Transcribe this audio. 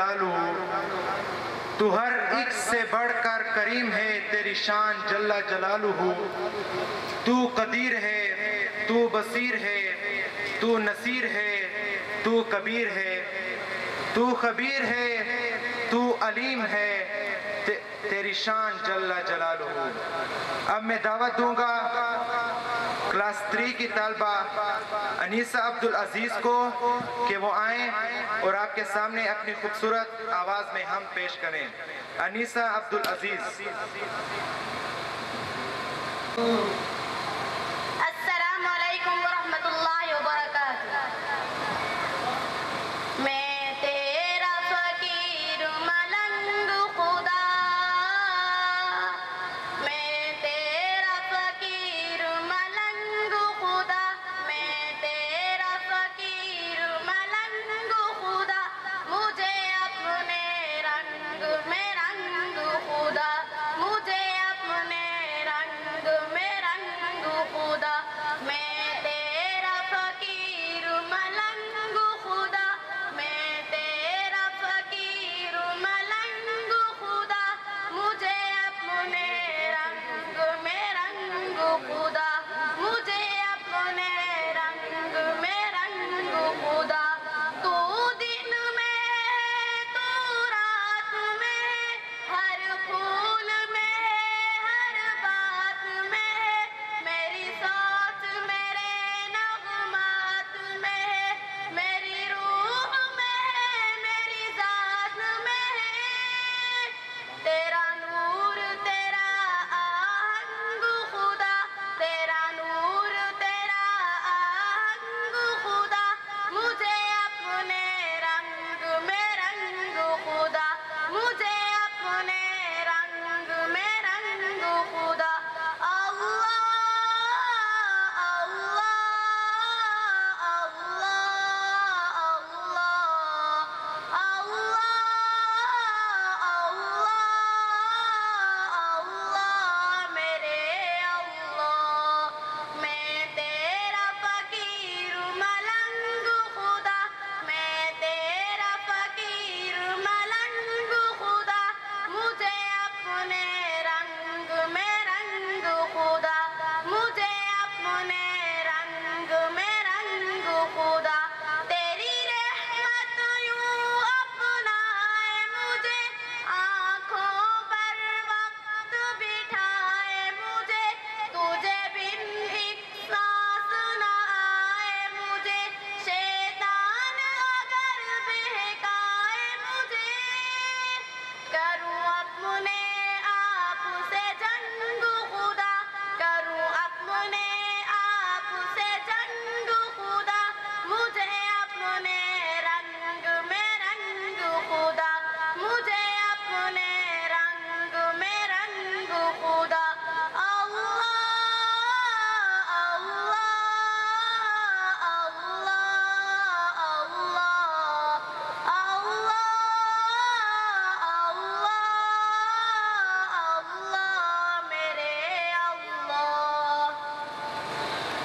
جلالہ، تو ہر ایک سے بڑھ کر کریم ہے تیری شان جل جلالہ، تو قدیر ہے، تو بصیر ہے، تو نصیر ہے، تو کبیر ہے، تو خبیر ہے، تو علیم ہے، تیری شان جل جلالہ۔ اب میں دعوت دوں گا کلاس 3 کی طالبہ انیسہ عبدالعزیز کو کہ وہ آئیں اور آپ کے سامنے اپنی خوبصورت آواز میں ہم پیش کریں۔ انیسہ عبدالعزیز۔ السلام علیکم ورحمۃ اللہ وبرکاتہ۔ میں تیرا فقیر ملنگ خدا، میں تیرا فقیر ملنگ خدا، میں تیرا فقیر ملنگ خدا، مجھے اپنے رنگ میں رنگ خدا، مجھے اپنے رنگ میں رنگ خدا، میں تیرا فقیر ملنگ خدا، میں تیرا فقیر ملنگ خدا، مجھے اپنے رنگ میں رنگ خدا، مجھے اپنے رنگ میں رنگ خدا۔ تو دن میں تو رات میں، ہر پھول میں ہر بات میں، میری سوچ میرے نغمات میں، میری روح میں میری ذات میں، تیرا نور تیرا آہنگ خدا، تیرا نور تیرا آہنگ خدا، مجھے اپنے رنگ میں رنگ خدا، مجھے اپنے رنگ میں رنگ خدا۔ اللہ اللہ اللہ اللہ اللہ میرے اللہ، میں تیرا فقیر ملنگ خدا، میں تیرا فقیر ملنگ خدا، مجھے اپنے رنگ میں رنگ خدا، مجھے اپنے رنگ میں رنگ خدا۔ تیری رحمت یوں اپنائے مجھے، آنکھوں پر وقت بٹھائے مجھے، تجھے بن ایک سانس نہ آئے مجھے، شیطان اگر بہکائے مجھے، کروں اپنے آپ سے جنگ خدا، کروں اپنے آپ سے جنگ خدا، مجھے اپنے رنگ میں رنگ خدا، مجھے اپنے رنگ میں رنگ خدا۔